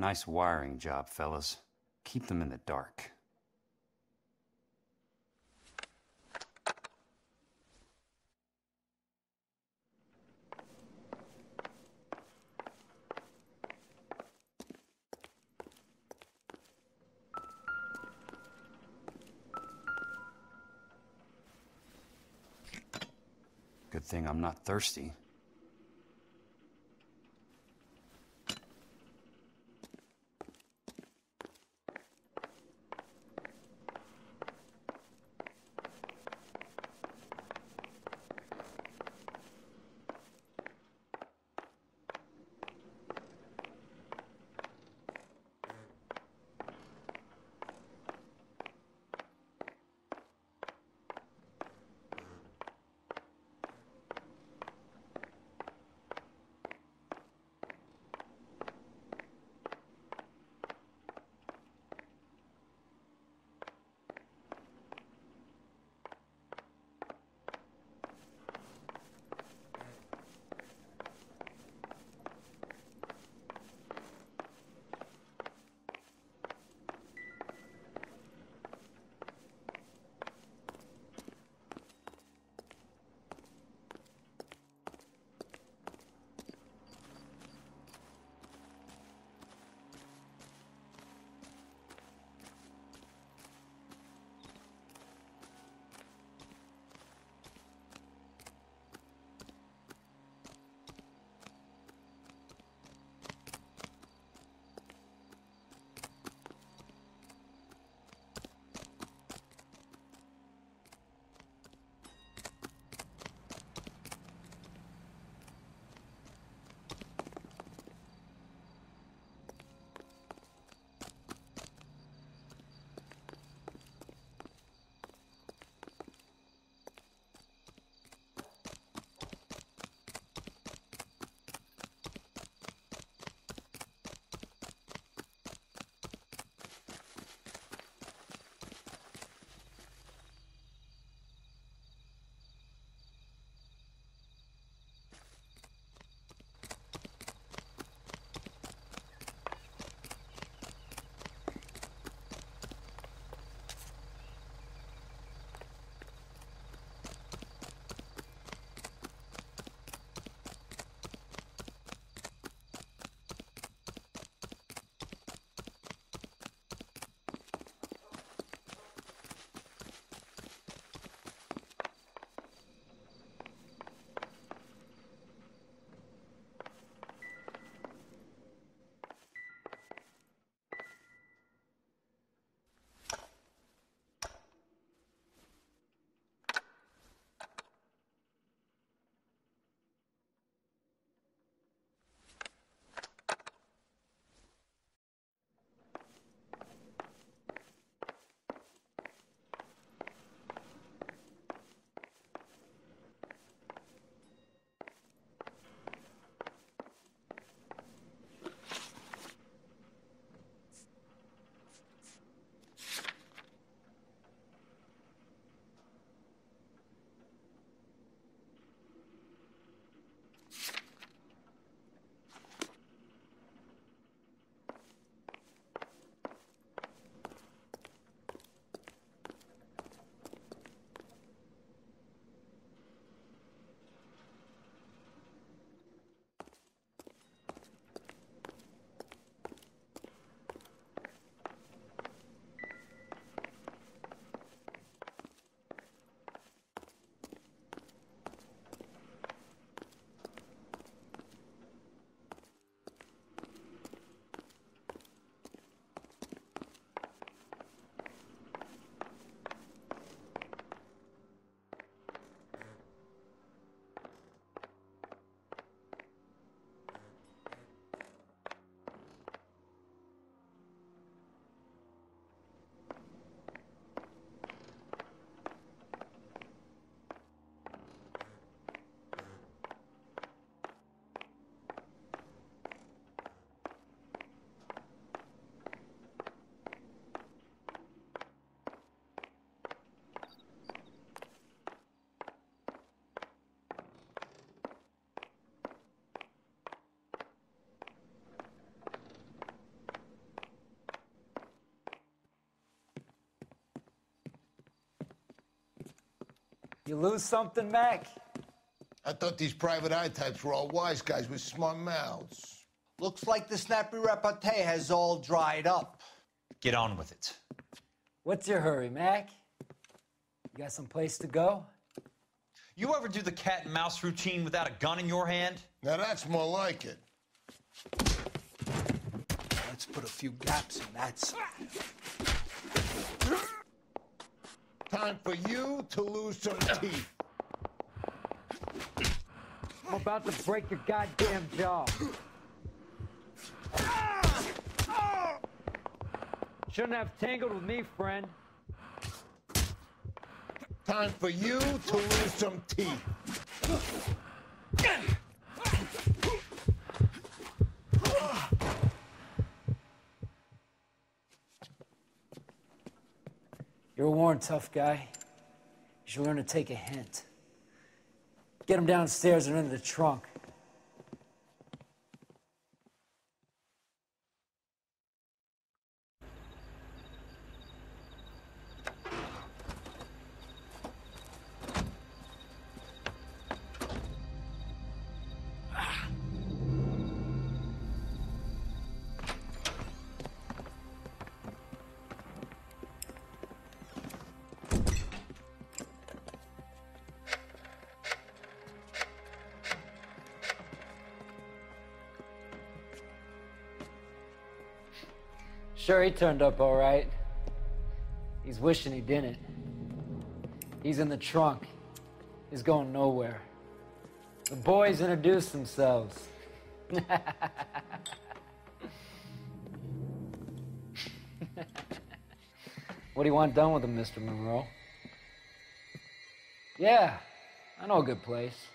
Nice wiring job, fellas. Keep them in the dark. Good thing I'm not thirsty. You lose something, Mac? I thought these private eye types were all wise guys with smart mouths. Looks like the snappy repartee has all dried up. Get on with it. What's your hurry, Mac? You got some place to go? You ever do the cat and mouse routine without a gun in your hand? Now that's more like it. Let's put a few gaps in that side. Time for you to lose some teeth. I'm about to break your goddamn jaw. Shouldn't have tangled with me, friend. Time for you to lose some teeth. You're a worn, tough guy. You should learn to take a hint. Get him downstairs and into the trunk. Sure, he turned up all right. He's wishing he didn't. He's in the trunk. He's going nowhere. The boys introduced themselves. What do you want done with him, Mr. Monroe? Yeah, I know a good place.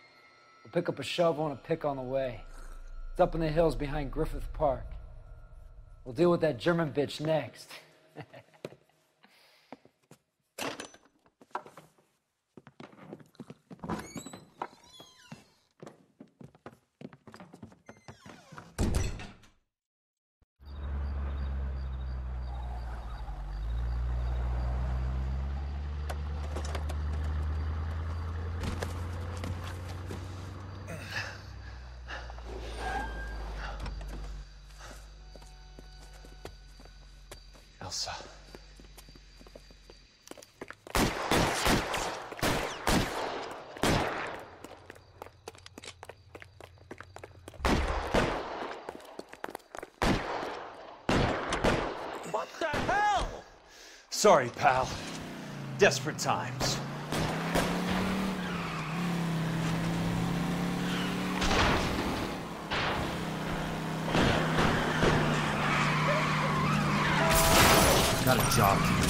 We'll pick up a shovel and a pick on the way. It's up in the hills behind Griffith Park. We'll deal with that German bitch next. Elsa. What the hell? Sorry, pal. Desperate times. Got a job to do.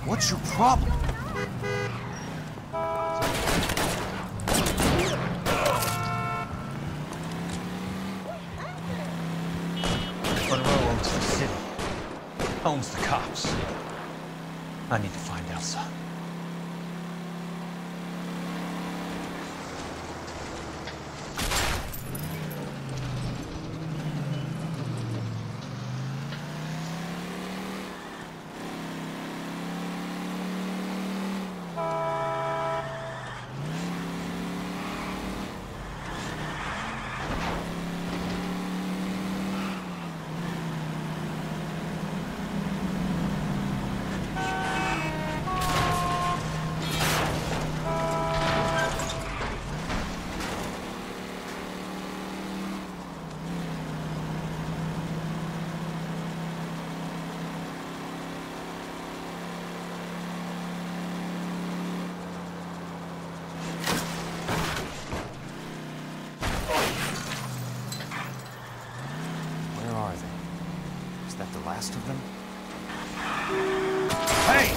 What's your problem? Monroe owns the city. Owns the cops. I need to find Elsa. Is that the last of them? Hey!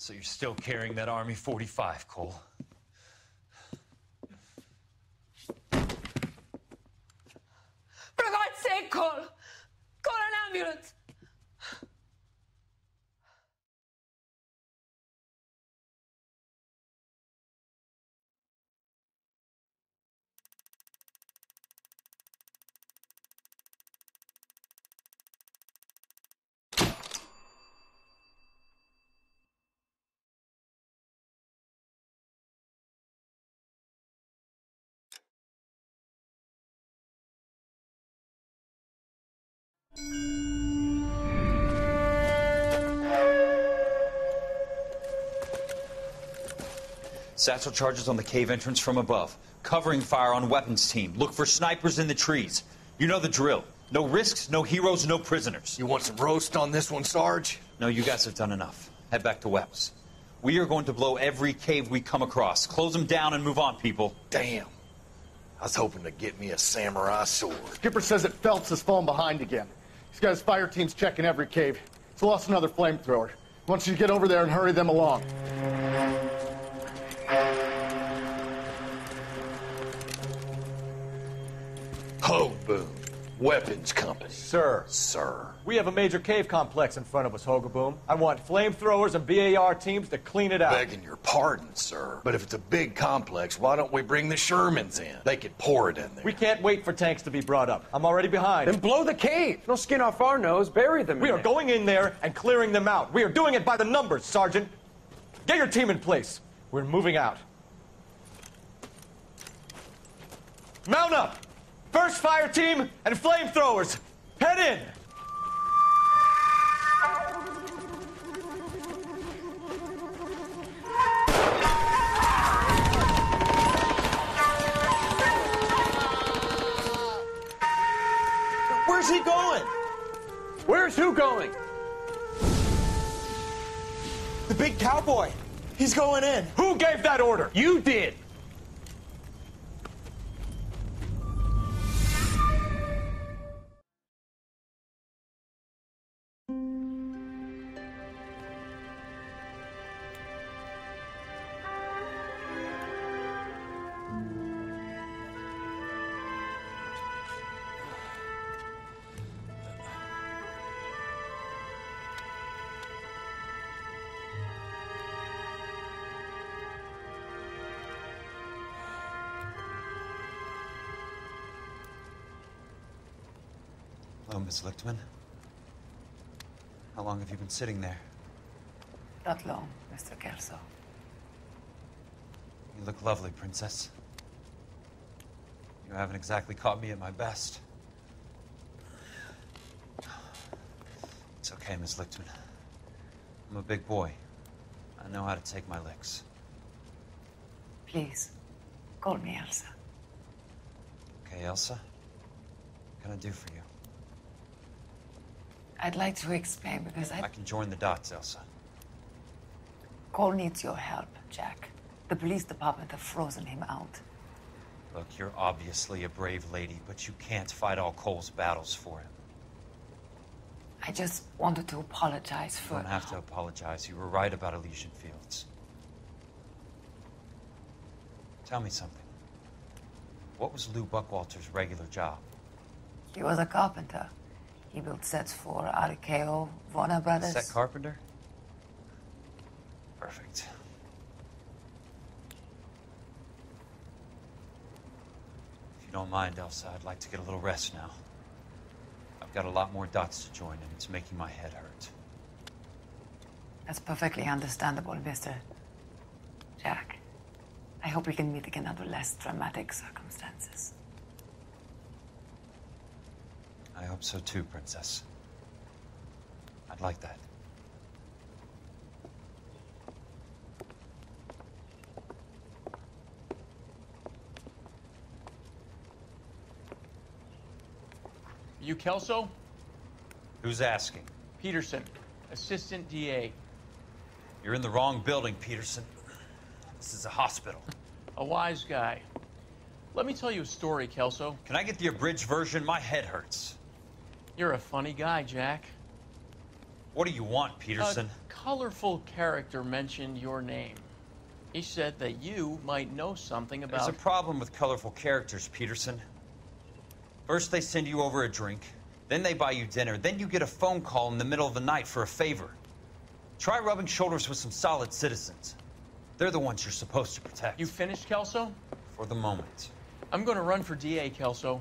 So you're still carrying that Army 45, Cole? For God's sake, Cole! Call an ambulance! Satchel charges on the cave entrance from above. Covering fire on weapons team. Look for snipers in the trees. You know the drill. No risks, no heroes, no prisoners. You want some roast on this one, Sarge? No, you guys have done enough. Head back to Webb's. We are going to blow every cave we come across. Close them down and move on, people. Damn. I was hoping to get me a samurai sword. Skipper says that Phelps has fallen behind again. He's got his fire teams checking every cave. He's lost another flamethrower. He wants you to get over there and hurry them along. Hoboon, Weapons Company. Sir. Sir. We have a major cave complex in front of us, Hogaboom. I want flamethrowers and BAR teams to clean it out. Begging your pardon, sir. But if it's a big complex, why don't we bring the Shermans in? They could pour it in there. We can't wait for tanks to be brought up. I'm already behind. Then blow the cave. No skin off our nose. Bury them. We are going in there and clearing them out. We are doing it by the numbers, Sergeant. Get your team in place. We're moving out. Mount up! First fire team and flamethrowers. Head in! Where's he going? Where's who going? The big cowboy. He's going in. Who gave that order? You did. Hello, Miss Lichtman. How long have you been sitting there? Not long, Mr. Kelso. You look lovely, Princess. You haven't exactly caught me at my best. It's okay, Miss Lichtman. I'm a big boy. I know how to take my licks. Please, call me Elsa. Okay, Elsa? What can I do for you? I'd like to explain because I can join the dots, Elsa. Cole needs your help, Jack. The police department have frozen him out. Look, you're obviously a brave lady, but you can't fight all Cole's battles for him. I just wanted to apologize for... You don't have to apologize. You were right about Elysian Fields. Tell me something. What was Lou Buckwalter's regular job? He was a carpenter. He built sets for RKO, Warner Brothers. Set carpenter? Perfect. If you don't mind, Elsa, I'd like to get a little rest now. I've got a lot more dots to join, and it's making my head hurt. That's perfectly understandable, Mr. Jack. I hope we can meet again under less dramatic circumstances. I hope so too, Princess. I'd like that. You Kelso? Who's asking? Peterson, Assistant DA. You're in the wrong building, Peterson. This is a hospital. A wise guy. Let me tell you a story, Kelso. Can I get the abridged version? My head hurts. You're a funny guy, Jack. What do you want, Peterson? A colorful character mentioned your name. He said that you might know something about... There's a problem with colorful characters, Peterson. First, they send you over a drink. Then they buy you dinner. Then you get a phone call in the middle of the night for a favor. Try rubbing shoulders with some solid citizens. They're the ones you're supposed to protect. You finished, Kelso? For the moment. I'm going to run for DA, Kelso.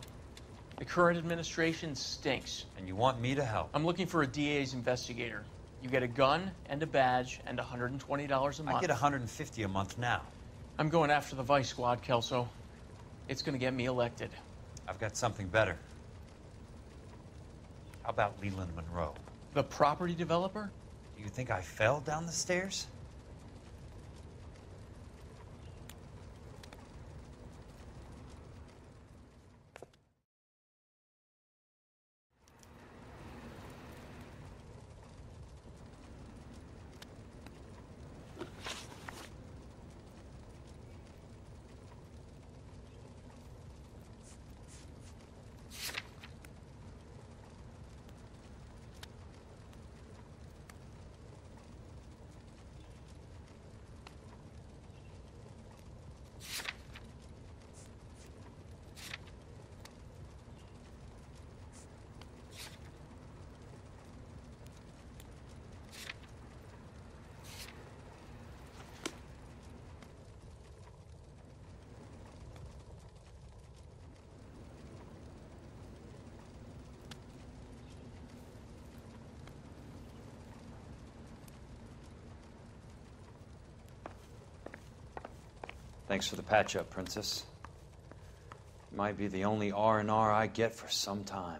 The current administration stinks. And you want me to help? I'm looking for a DA's investigator. You get a gun and a badge and $120 a month. I get $150 a month now. I'm going after the Vice Squad, Kelso. It's going to get me elected. I've got something better. How about Leland Monroe? The property developer? Do you think I fell down the stairs? Thanks for the patch-up, Princess. Might be the only R&R I get for some time.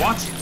Watch it!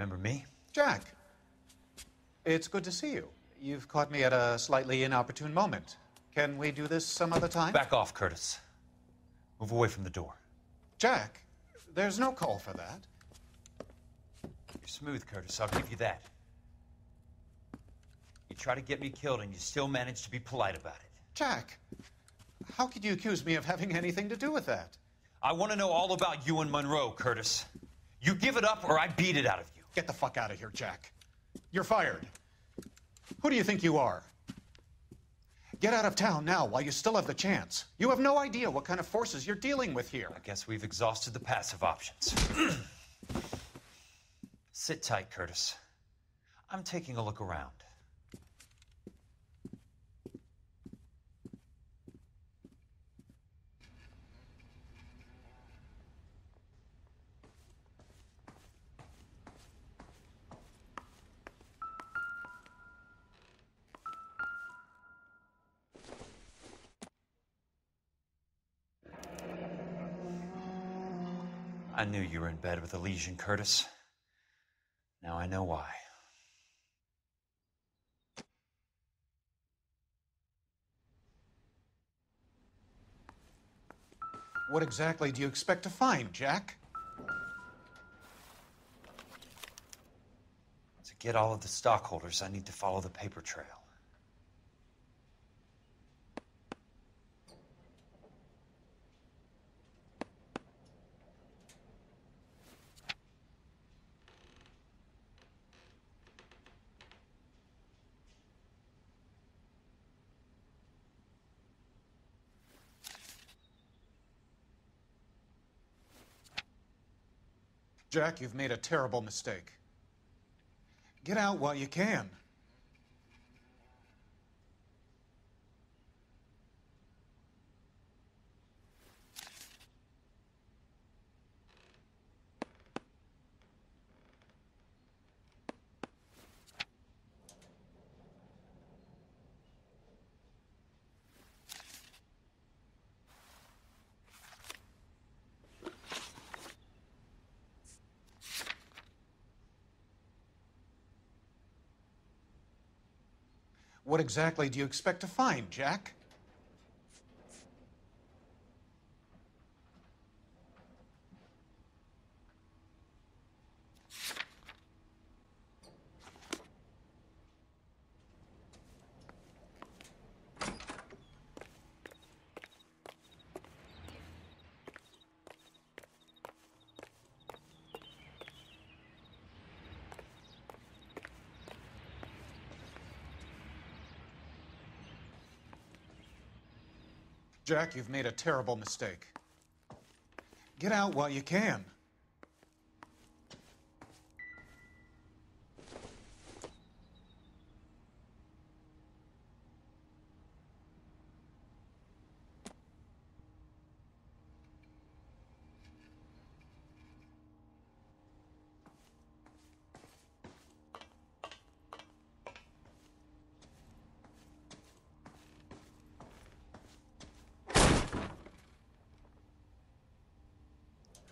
Remember me? Jack, it's good to see you. You've caught me at a slightly inopportune moment. Can we do this some other time? Back off, Curtis. Move away from the door. Jack, there's no call for that. You're smooth, Curtis. I'll give you that. You try to get me killed and you still manage to be polite about it. Jack, how could you accuse me of having anything to do with that? I want to know all about you and Monroe, Curtis. You give it up or I beat it out of you. Get the fuck out of here, Jack. You're fired. Who do you think you are? Get out of town now while you still have the chance. You have no idea what kind of forces you're dealing with here. I guess we've exhausted the passive options. Sit tight, Curtis. I'm taking a look around. I knew you were in bed with a lesion, Curtis. Now I know why. What exactly do you expect to find, Jack? To get all of the stockholders, I need to follow the paper trail. Jack, you've made a terrible mistake. Get out while you can. What exactly do you expect to find, Jack? Jack, you've made a terrible mistake. Get out while you can.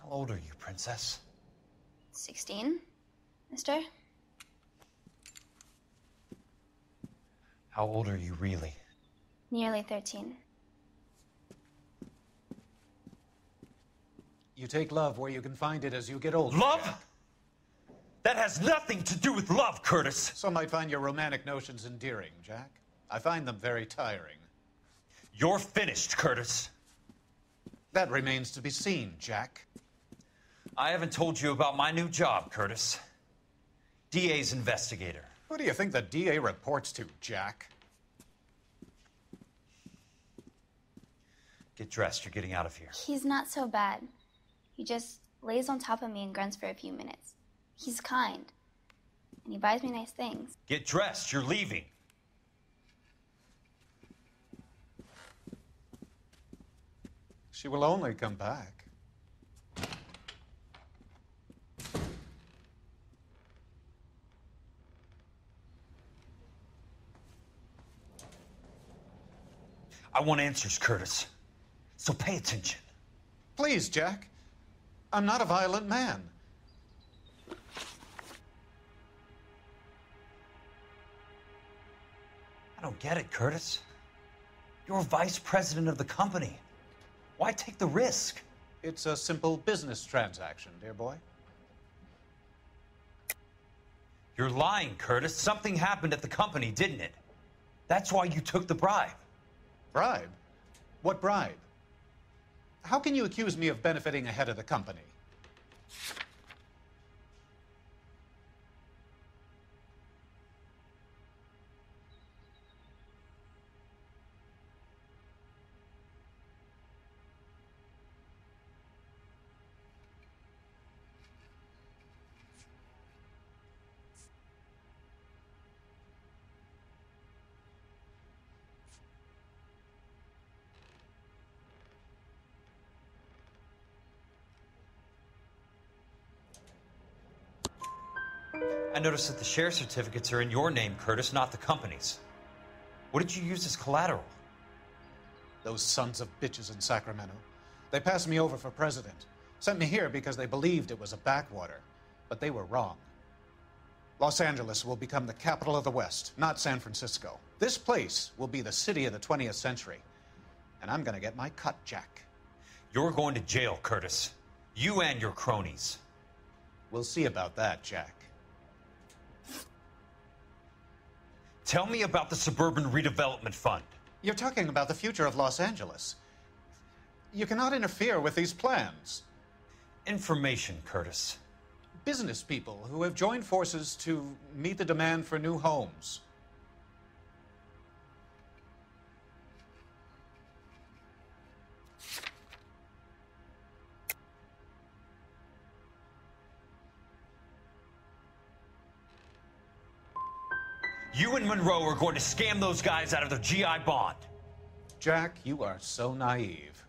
How old are you, Princess? 16, mister? How old are you really? Nearly 13. You take love where you can find it as you get older. Love? Jack. That has nothing to do with love, Curtis. Some might find your romantic notions endearing, Jack. I find them very tiring. You're finished, Curtis. That remains to be seen, Jack. I haven't told you about my new job, Curtis. DA's investigator. Who do you think the DA reports to, Jack? Get dressed, you're getting out of here. He's not so bad. He just lays on top of me and grunts for a few minutes. He's kind. And he buys me nice things. Get dressed, you're leaving. She will only come back. I want answers, Curtis. So pay attention. Please, Jack. I'm not a violent man. I don't get it, Curtis. You're vice president of the company. Why take the risk? It's a simple business transaction, dear boy. You're lying, Curtis. Something happened at the company, didn't it? That's why you took the bribe. Bribe? What bribe? How can you accuse me of benefiting ahead of the company? I noticed that the share certificates are in your name, Curtis, not the company's. What did you use as collateral? Those sons of bitches in Sacramento. They passed me over for president. Sent me here because they believed it was a backwater. But they were wrong. Los Angeles will become the capital of the West, not San Francisco. This place will be the city of the 20th century. And I'm gonna get my cut, Jack. You're going to jail, Curtis. You and your cronies. We'll see about that, Jack. Tell me about the Suburban Redevelopment Fund. You're talking about the future of Los Angeles. You cannot interfere with these plans. Information, Curtis. Business people who have joined forces to meet the demand for new homes. You and Monroe are going to scam those guys out of their GI bond. Jack, you are so naive.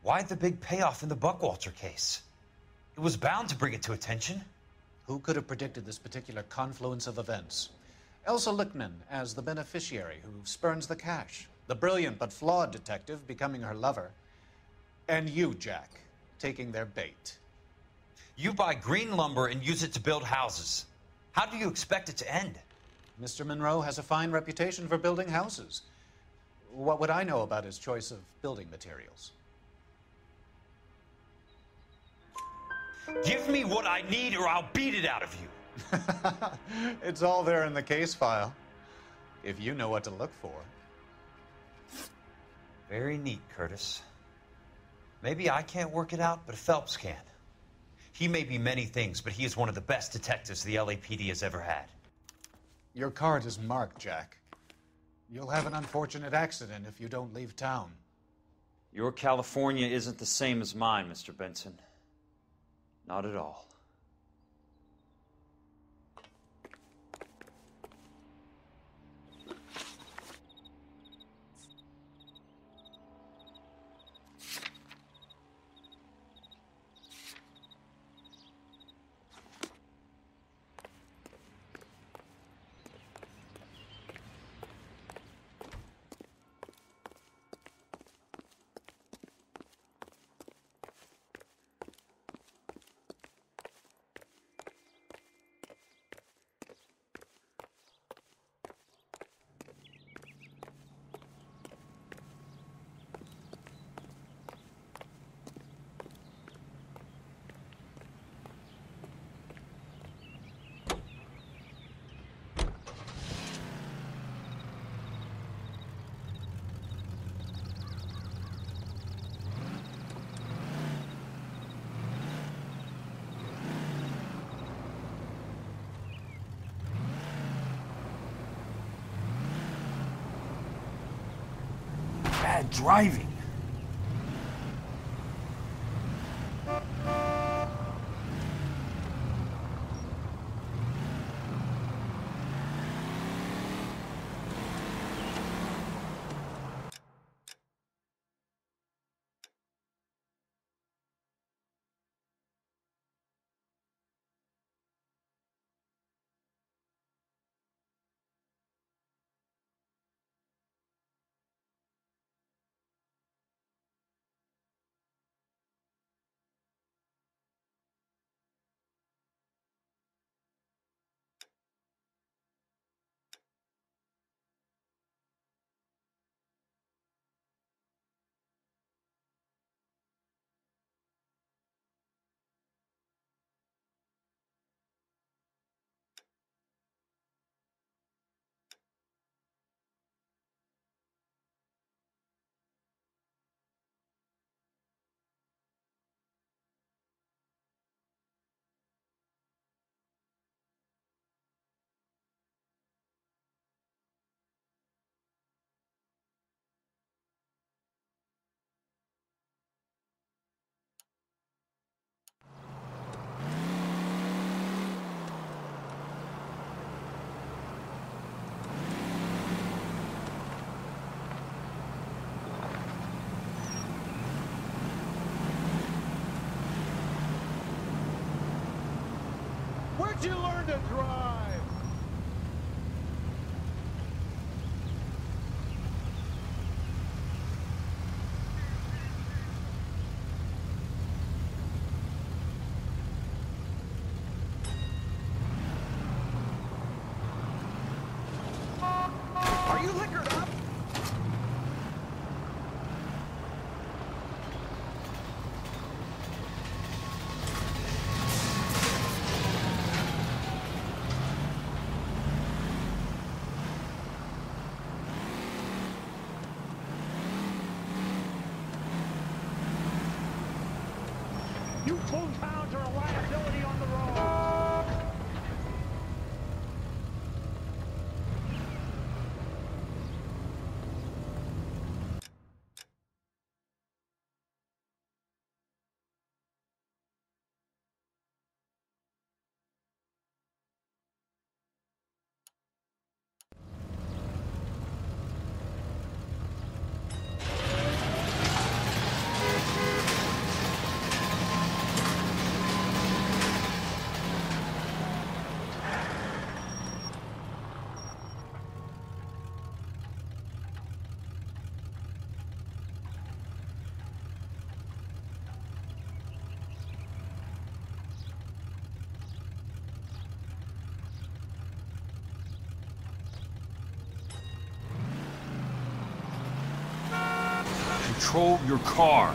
Why the big payoff in the Buckwalter case? It was bound to bring it to attention. Who could have predicted this particular confluence of events? Elsa Lichtman as the beneficiary who spurns the cash. The brilliant but flawed detective becoming her lover. And you, Jack, taking their bait. You buy green lumber and use it to build houses. How do you expect it to end? Mr. Monroe has a fine reputation for building houses. What would I know about his choice of building materials? Give me what I need or I'll beat it out of you. It's all there in the case file, if you know what to look for. Very neat, Curtis. Maybe I can't work it out, but Phelps can. He may be many things, but he is one of the best detectives the LAPD has ever had. Your card is marked, Jack. You'll have an unfortunate accident if you don't leave town. Your California isn't the same as mine, Mr. Benson. Not at all. Bad driving. Where'd you learn to drive? Are you liquored up? You tontowns are a liability on the road. Control your car.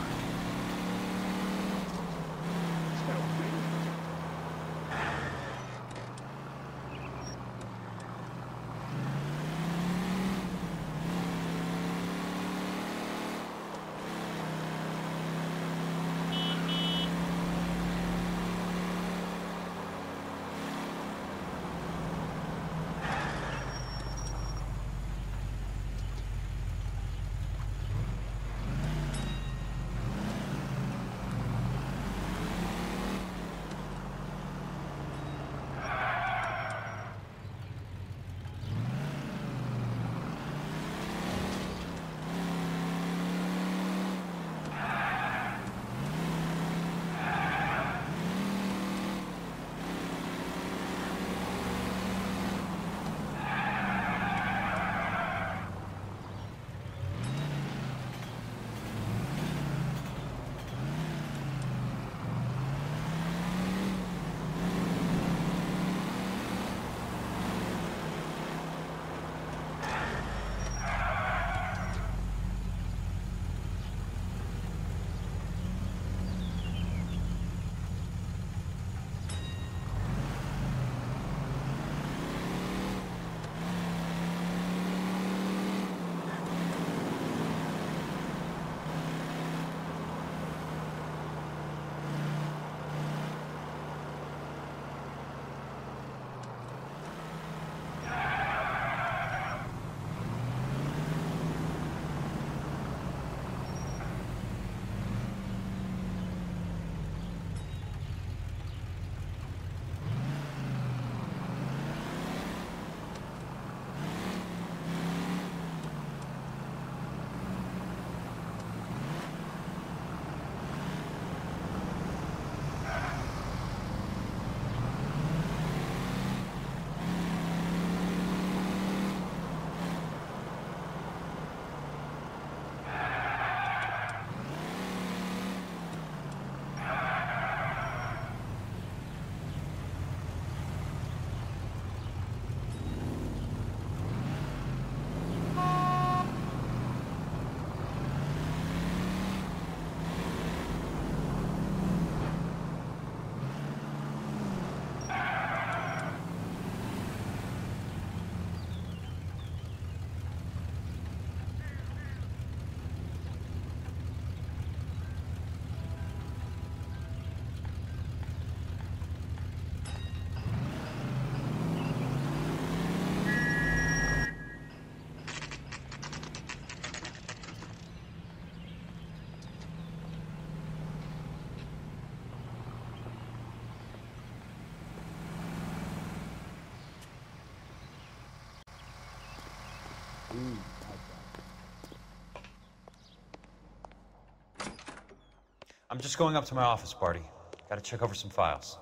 I'm just going up to my office, Barty. Gotta check over some files.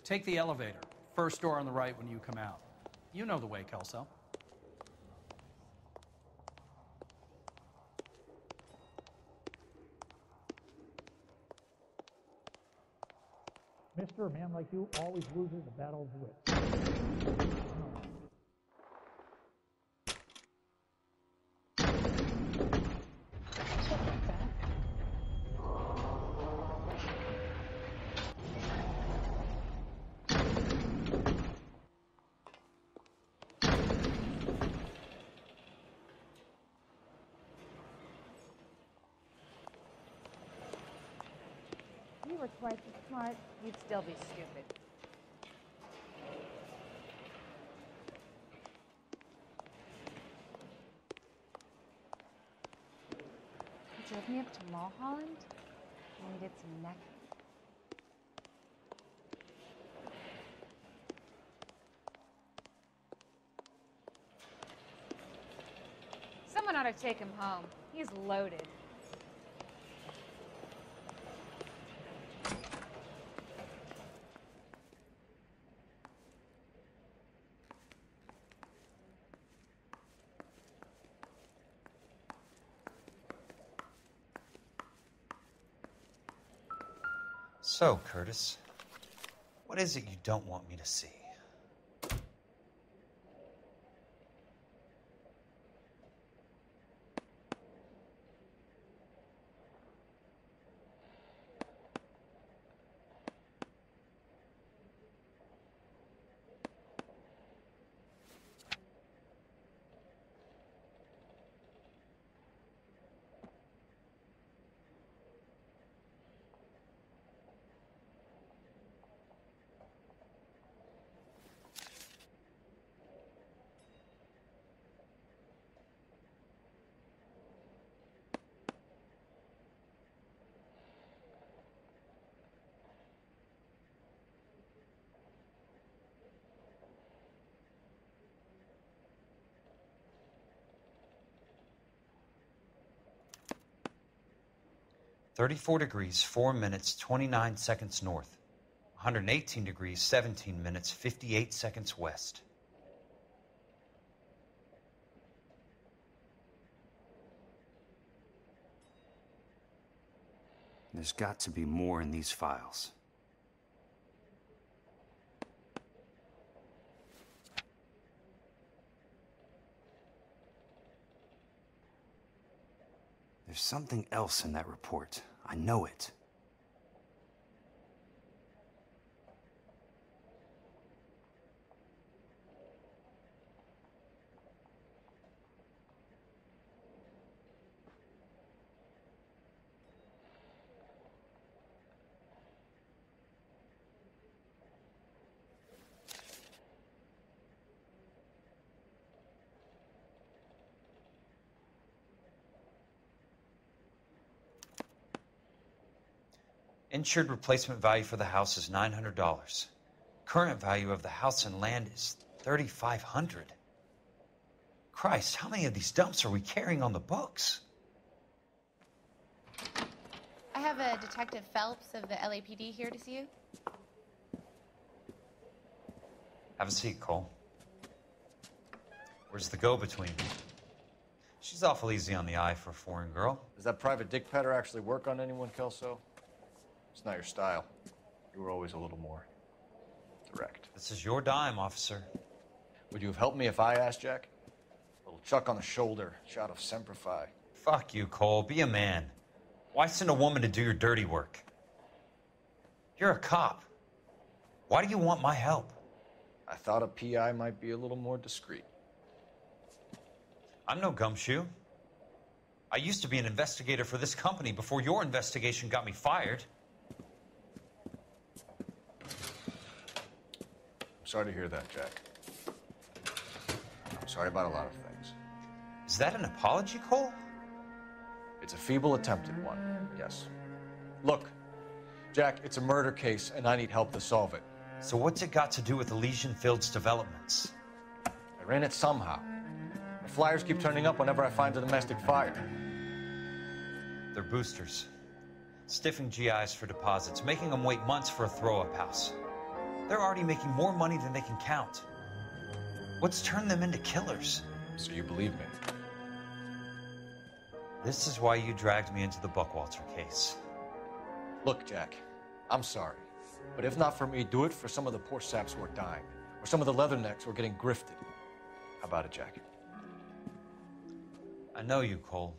Take the elevator. First door on the right when you come out. You know the way, Kelso. Mister, a man like you always loses the battle of wits. If you were twice as smart, you'd still be stupid. You drove me up to Mulholland? I needed some neck. Someone ought to take him home. He's loaded. So, Curtis, what is it you don't want me to see? "34 degrees, 4 minutes, 29 seconds north. 118 degrees, 17 minutes, 58 seconds west." There's got to be more in these files. There's something else in that report. I know it. Insured replacement value for the house is $900. Current value of the house and land is $3,500. Christ, how many of these dumps are we carrying on the books? I have a Detective Phelps of the LAPD here to see you. Have a seat, Cole. Where's the go-between? She's awful easy on the eye for a foreign girl. Does that private dick petter actually work on anyone, Kelso? It's not your style. You were always a little more direct. This is your dime, officer. Would you have helped me if I asked, Jack? A little chuck on the shoulder, shot of Semper Fi. Fuck you, Cole. Be a man. Why send a woman to do your dirty work? You're a cop. Why do you want my help? I thought a PI might be a little more discreet. I'm no gumshoe. I used to be an investigator for this company before your investigation got me fired. I'm sorry to hear that, Jack. I'm sorry about a lot of things. Is that an apology, Cole? It's a feeble attempt at one, yes. Look, Jack, it's a murder case, and I need help to solve it. So what's it got to do with Elysian Fields developments? I ran it somehow. I Flyers keep turning up whenever I find a domestic fire. They're boosters. Stiffing GIs for deposits, making them wait months for a throw-up house. They're already making more money than they can count. What's turned them into killers? So you believe me? This is why you dragged me into the Buckwalter case. Look, Jack, I'm sorry. But if not for me, do it for some of the poor saps who are dying. Or some of the leathernecks who are getting grifted. How about it, Jack? I know you, Cole.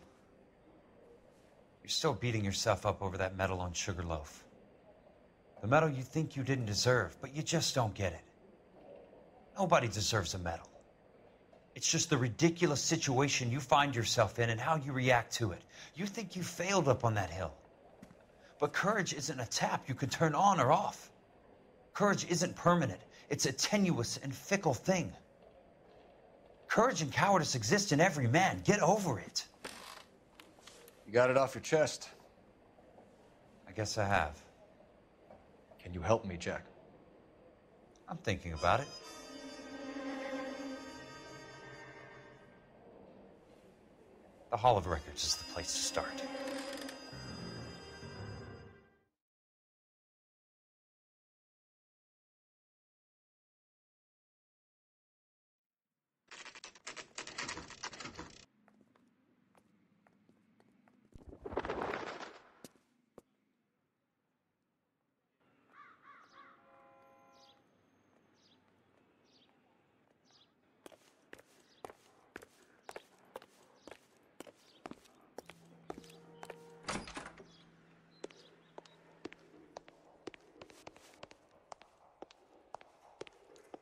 You're still beating yourself up over that medal on Sugarloaf. The medal you think you didn't deserve, but you just don't get it. Nobody deserves a medal. It's just the ridiculous situation you find yourself in and how you react to it. You think you failed up on that hill. But courage isn't a tap you can turn on or off. Courage isn't permanent. It's a tenuous and fickle thing. Courage and cowardice exist in every man. Get over it. You got it off your chest. I guess I have. Can you help me, Jack? I'm thinking about it. The Hall of Records is the place to start.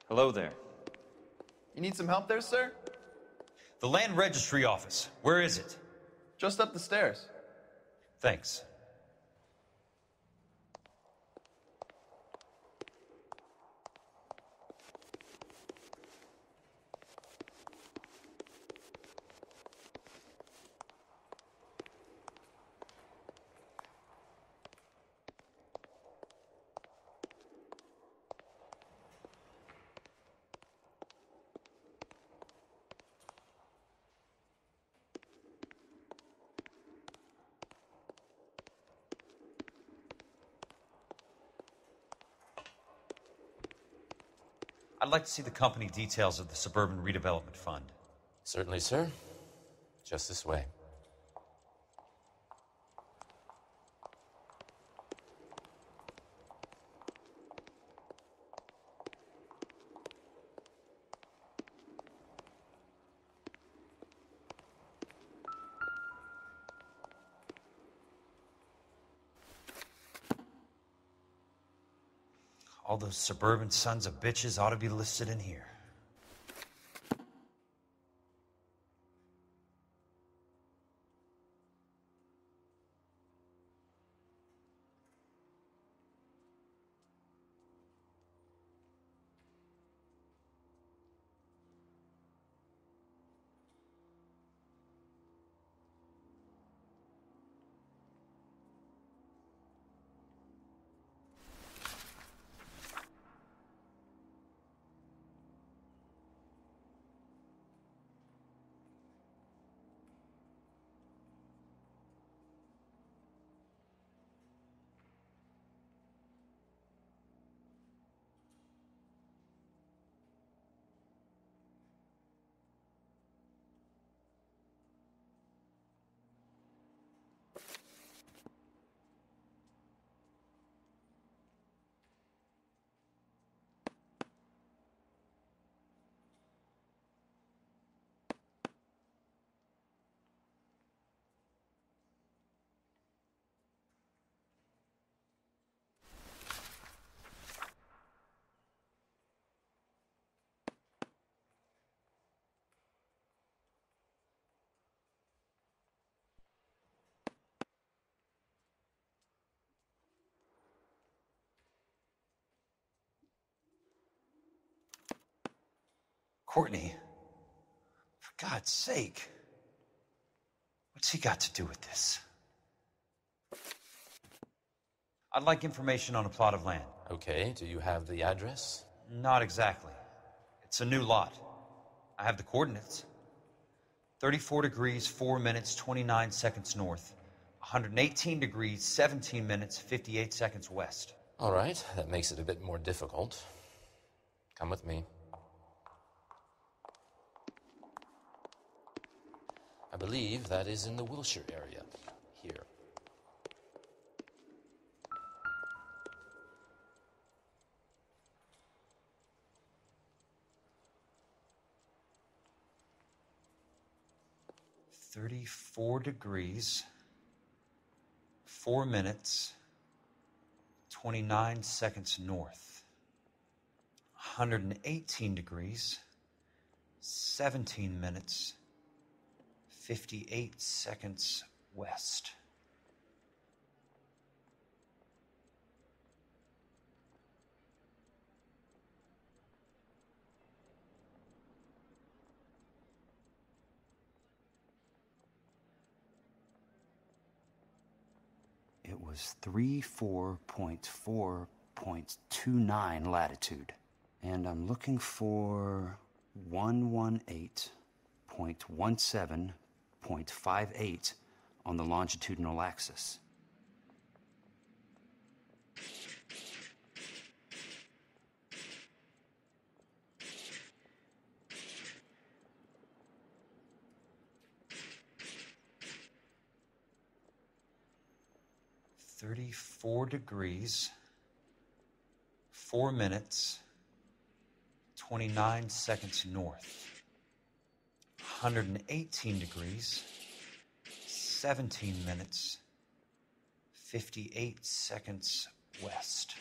Hello there. You need some help there, sir? The Land Registry Office. Where is it? Just up the stairs. Thanks. I'd like to see the company details of the Suburban Redevelopment Fund. Certainly, sir. Just this way. All those suburban sons of bitches ought to be listed in here. Courtney, for God's sake, what's he got to do with this? I'd like information on a plot of land. Okay, do you have the address? Not exactly. It's a new lot. I have the coordinates. 34 degrees, 4 minutes, 29 seconds north. 118 degrees, 17 minutes, 58 seconds west. All right, that makes it a bit more difficult. Come with me. I believe that is in the Wilshire area, here. .34 degrees, 4 minutes, 29 seconds north. 118 degrees, 17 minutes, 58 seconds west. It was 34.4.29 latitude. And I'm looking for 118.17.58 on the longitudinal axis. .34 degrees, 4 minutes, 29 seconds north. 118 degrees, 17 minutes, 58 seconds west.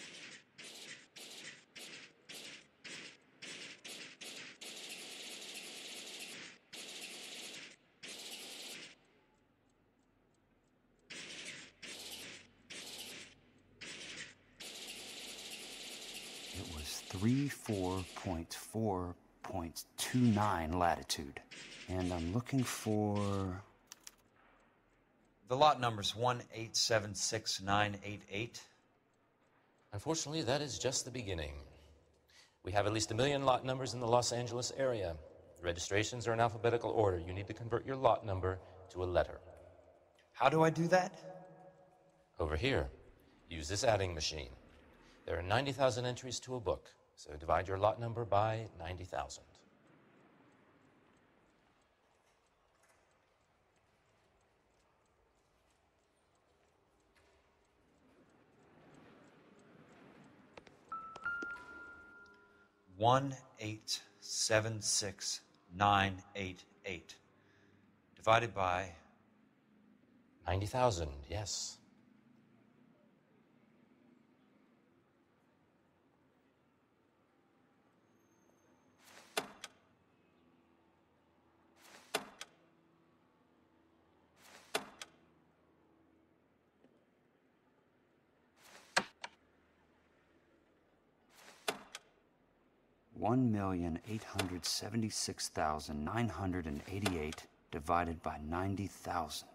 It was 34.4.29 latitude. And I'm looking for... The lot number's 1876988. Unfortunately, that is just the beginning. We have at least 1 million lot numbers in the Los Angeles area. The registrations are in alphabetical order. You need to convert your lot number to a letter. How do I do that? Over here, use this adding machine. There are 90,000 entries to a book, so divide your lot number by 90,000. One 1876988 divided by 90,000, yes. $1,876,988 divided by 90,000.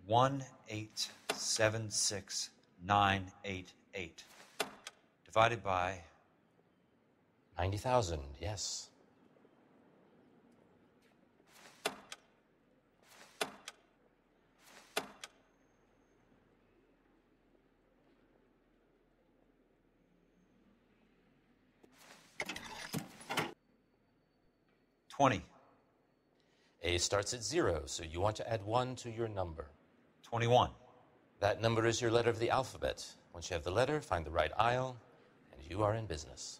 One 1876988 divided by 90,000, yes. $20. A starts at 0, so you want to add 1 to your number. 21. That number is your letter of the alphabet. Once you have the letter, find the right aisle, and you are in business.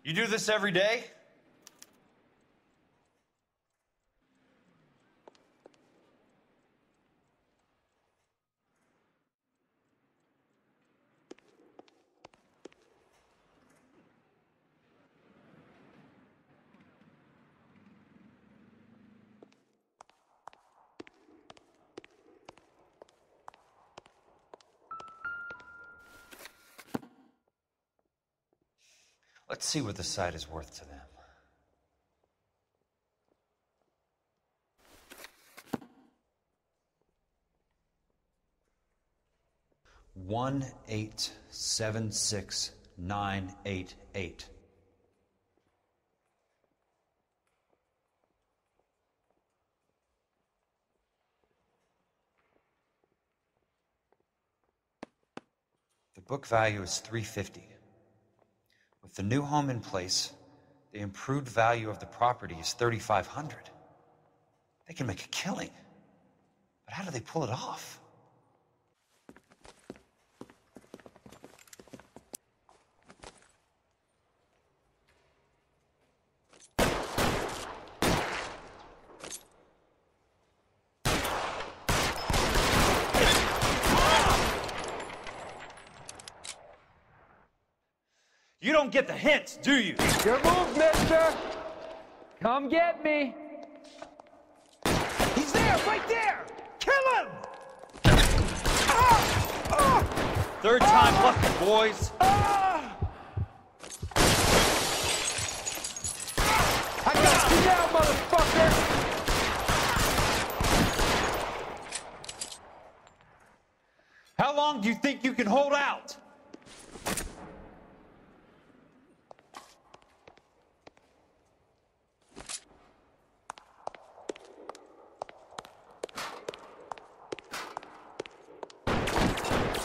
You do this every day? Let's see what the site is worth to them. $1,876,988. The book value is $350. With the new home in place, the improved value of the property is $3,500. They can make a killing. But how do they pull it off? You don't get the hints, do you? Your move, mister! Come get me! He's there, right there! Kill him! Third time lucky, boys. I got you now, motherfucker! How long do you think you can hold out?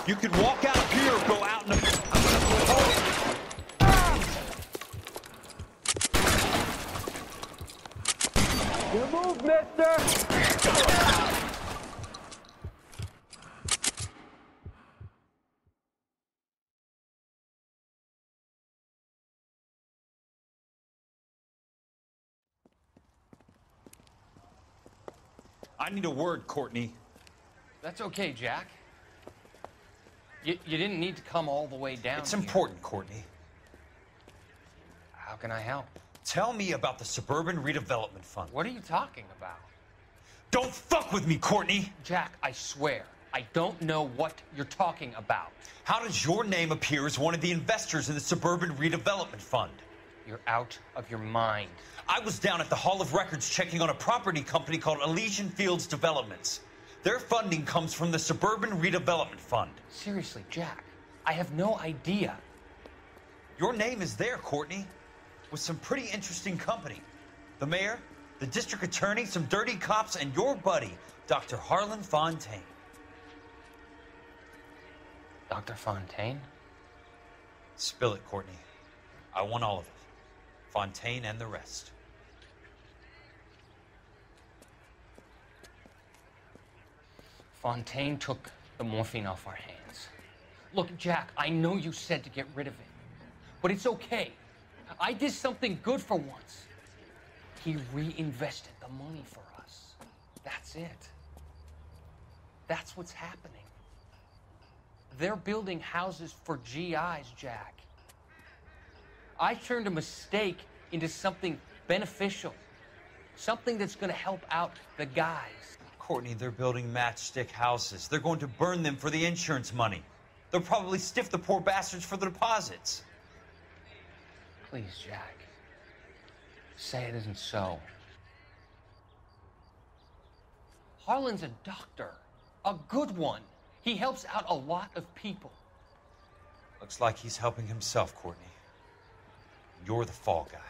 You can walk out of here or go out in the... Good move, mister! I need a word, Courtney. That's okay, Jack. You didn't need to come all the way down. It's important, Courtney. How can I help? Tell me about the Suburban Redevelopment Fund. What are you talking about? Don't fuck with me, Courtney! Jack, I swear, I don't know what you're talking about. How does your name appear as one of the investors in the Suburban Redevelopment Fund? You're out of your mind. I was down at the Hall of Records checking on a property company called Elysian Fields Developments. Their funding comes from the Suburban Redevelopment Fund. Seriously, Jack, I have no idea. Your name is there, Courtney, with some pretty interesting company. The mayor, the district attorney, some dirty cops, and your buddy, Dr. Harlan Fontaine. Dr. Fontaine? Spill it, Courtney. I want all of it. Fontaine and the rest. Fontaine took the morphine off our hands. Look, Jack, I know you said to get rid of it, but it's okay. I did something good for once. He reinvested the money for us. That's it. That's what's happening. They're building houses for GIs, Jack. I turned a mistake into something beneficial, something that's going to help out the guys. Courtney, they're building matchstick houses. They're going to burn them for the insurance money. They'll probably stiff the poor bastards for the deposits. Please, Jack. Say it isn't so. Harlan's a doctor. A good one. He helps out a lot of people. Looks like he's helping himself, Courtney. You're the fall guy.